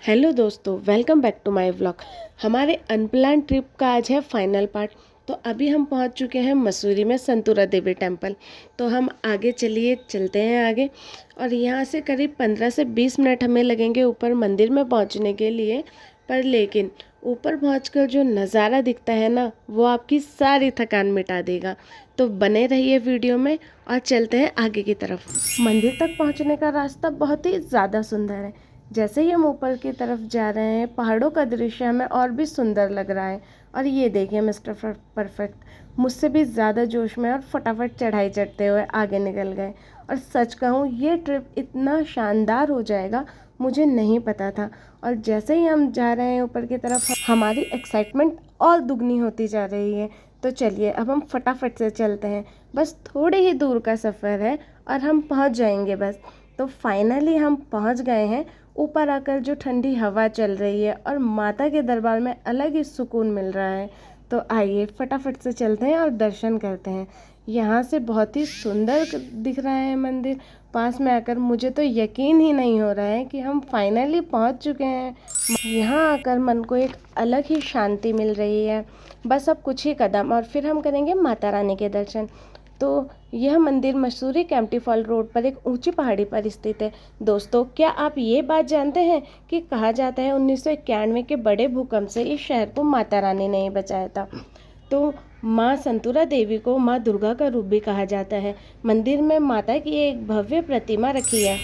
Hello दोस्तों, welcome back to my vlog. हमारे unplanned trip का आज है फाइनल पार्ट। तो अभी हम पहुंच चुके हैं मसूरी में संतूरा देवी टेम्पल। तो हम आगे चलते हैं आगे। और यहाँ से करीब 15 से 20 मिनट हमें लगेंगे ऊपर मंदिर में पहुंचने के लिए। पर लेकिन ऊपर पहुंचकर जो नज़ारा दिखता है ना, वो आपकी सारी थकान मिटा देगा। तो बने रहिए वीडियो में और चलते हैं आगे की तरफ। मंदिर तक पहुँचने का रास्ता बहुत ही ज़्यादा सुंदर है। जैसे ही हम ऊपर की तरफ जा रहे हैं, पहाड़ों का दृश्य हमें और भी सुंदर लग रहा है। और ये देखिए मिस्टर परफेक्ट मुझसे भी ज़्यादा जोश में और फटाफट चढ़ाई चढ़ते हुए आगे निकल गए। और सच कहूँ, ये ट्रिप इतना शानदार हो जाएगा मुझे नहीं पता था। और जैसे ही हम जा रहे हैं ऊपर की तरफ, हमारी एक्साइटमेंट और दुगनी होती जा रही है। तो चलिए अब हम फटाफट से चलते हैं। बस थोड़ी ही दूर का सफ़र है और हम पहुंच जाएंगे बस। तो फाइनली हम पहुंच गए हैं। ऊपर आकर जो ठंडी हवा चल रही है और माता के दरबार में अलग ही सुकून मिल रहा है। तो आइए फटाफट से चलते हैं और दर्शन करते हैं। यहाँ से बहुत ही सुंदर दिख रहा है मंदिर। पास में आकर मुझे तो यकीन ही नहीं हो रहा है कि हम फाइनली पहुँच चुके हैं। यहाँ आकर मन को एक अलग ही शांति मिल रही है। बस अब कुछ ही कदम और फिर हम करेंगे माता रानी के दर्शन। तो यह मंदिर मसूरी कैंपटी फॉल रोड पर एक ऊंची पहाड़ी पर स्थित है। दोस्तों, क्या आप ये बात जानते हैं कि कहा जाता है 1991 के बड़े भूकंप से इस शहर को माता रानी ने ही बचाया था। तो माँ संतूरा देवी को माँ दुर्गा का रूप भी कहा जाता है। मंदिर में माता की एक भव्य प्रतिमा रखी है।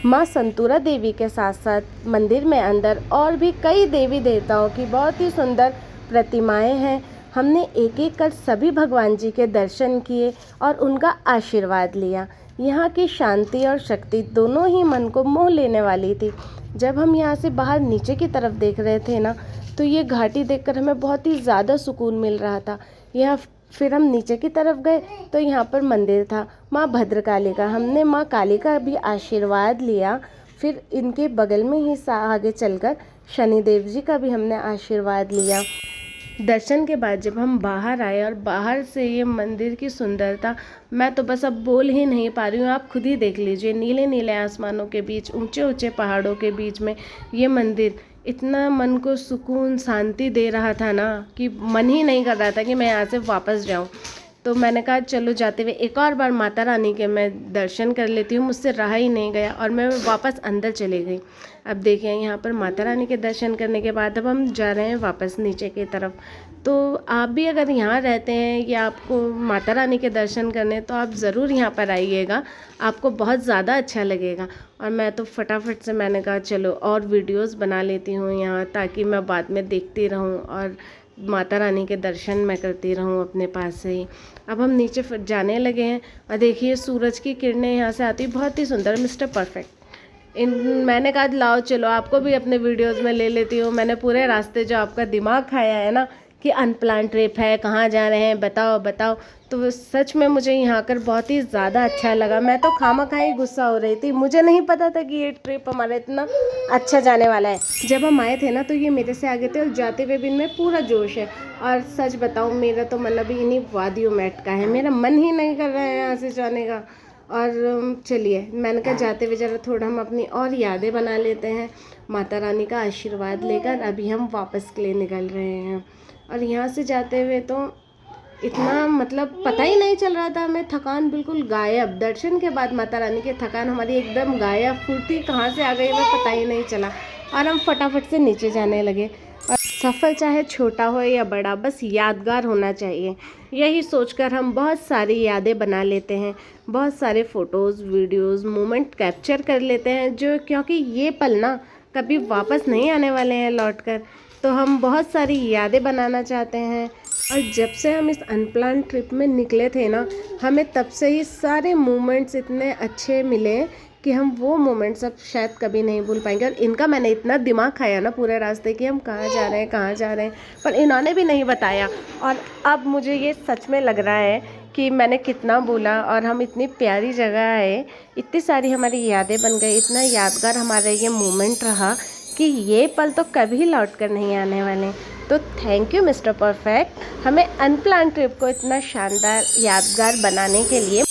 माँ संतूरा देवी के साथ साथ मंदिर में अंदर और भी कई देवी देवताओं की बहुत ही सुंदर प्रतिमाएं हैं। हमने एक एक कर सभी भगवान जी के दर्शन किए और उनका आशीर्वाद लिया। यहाँ की शांति और शक्ति दोनों ही मन को मोह लेने वाली थी। जब हम यहाँ से बाहर नीचे की तरफ देख रहे थे ना, तो ये घाटी देखकर हमें बहुत ही ज़्यादा सुकून मिल रहा था। यहाँ फिर हम नीचे की तरफ गए तो यहाँ पर मंदिर था माँ भद्रकाली का। हमने माँ काली का भी आशीर्वाद लिया। फिर इनके बगल में ही आगे चलकर शनिदेव जी का भी हमने आशीर्वाद लिया। दर्शन के बाद जब हम बाहर आए और बाहर से ये मंदिर की सुंदरता, मैं तो बस अब बोल ही नहीं पा रही हूँ। आप खुद ही देख लीजिए, नीले नीले आसमानों के बीच, ऊंचे ऊंचे पहाड़ों के बीच में ये मंदिर इतना मन को सुकून शांति दे रहा था ना कि मन ही नहीं कर रहा था कि मैं यहाँ से वापस जाऊँ। तो मैंने कहा चलो जाते हुए एक और बार माता रानी के मैं दर्शन कर लेती हूँ। मुझसे रहा ही नहीं गया और मैं वापस अंदर चली गई। अब देखिए यहाँ पर माता रानी के दर्शन करने के बाद अब हम जा रहे हैं वापस नीचे की तरफ। तो आप भी अगर यहाँ रहते हैं या आपको माता रानी के दर्शन करने, तो आप ज़रूर यहाँ पर आइएगा। आपको बहुत ज़्यादा अच्छा लगेगा। और मैं तो फटाफट से मैंने कहा चलो और वीडियोस बना लेती हूँ यहाँ, ताकि मैं बाद में देखती रहूँ और माता रानी के दर्शन मैं करती रहूँ अपने पास से ही। अब हम नीचे जाने लगे हैं और देखिए सूरज की किरणें यहाँ से आती, बहुत ही सुंदर। मिस्टर परफेक्ट मैंने कहा लाओ चलो आपको भी अपने वीडियोस में ले लेती हूँ। मैंने पूरे रास्ते जो आपका दिमाग खाया है ना कि अनप्लान ट्रिप है, कहाँ जा रहे हैं, बताओ बताओ, तो सच में मुझे यहाँ आकर बहुत ही ज़्यादा अच्छा लगा। मैं तो खामा ही गुस्सा हो रही थी। मुझे नहीं पता था कि ये ट्रिप हमारा इतना अच्छा जाने वाला है। जब हम आए थे ना, तो ये मेरे से आगे थे और जाते हुए भी इनमें पूरा जोश है। और सच बताऊँ, मेरा तो मन अभी इन्हीं वादियों में अटका है। मेरा मन ही नहीं कर रहा है यहाँ से जाने का। और चलिए मैंने कहा जाते हुए ज़रा थोड़ा हम अपनी और यादें बना लेते हैं। माता रानी का आशीर्वाद लेकर अभी हम वापस के लिए निकल रहे हैं। और यहाँ से जाते हुए तो इतना मतलब पता ही नहीं चल रहा था हमें। थकान बिल्कुल गायब। दर्शन के बाद माता रानी की थकान हमारी एकदम गायब। फुर्ती कहाँ से आ गई हमें पता ही नहीं चला। और हम फटाफट से नीचे जाने लगे। और सफ़र चाहे छोटा हो या बड़ा, बस यादगार होना चाहिए। यही सोचकर हम बहुत सारी यादें बना लेते हैं। बहुत सारे फ़ोटोज़, वीडियोज़, मोमेंट कैप्चर कर लेते हैं, जो क्योंकि ये पल ना कभी वापस नहीं आने वाले हैं लौट कर। तो हम बहुत सारी यादें बनाना चाहते हैं। और जब से हम इस अनप्लान ट्रिप में निकले थे ना, हमें तब से ही सारे मोमेंट्स इतने अच्छे मिले कि हम वो मोमेंट्स अब शायद कभी नहीं भूल पाएंगे। और इनका मैंने इतना दिमाग खाया ना पूरे रास्ते कि हम कहाँ जा रहे हैं, कहाँ जा रहे हैं, पर इन्होंने भी नहीं बताया। और अब मुझे ये सच में लग रहा है कि मैंने कितना बोला। और हम इतनी प्यारी जगह आए, इतनी सारी हमारी यादें बन गई, इतना यादगार हमारा ये मोमेंट रहा कि ये पल तो कभी लौट कर नहीं आने वाले। तो थैंक यू मिस्टर परफेक्ट, हमें अनप्लान ट्रिप को इतना शानदार यादगार बनाने के लिए।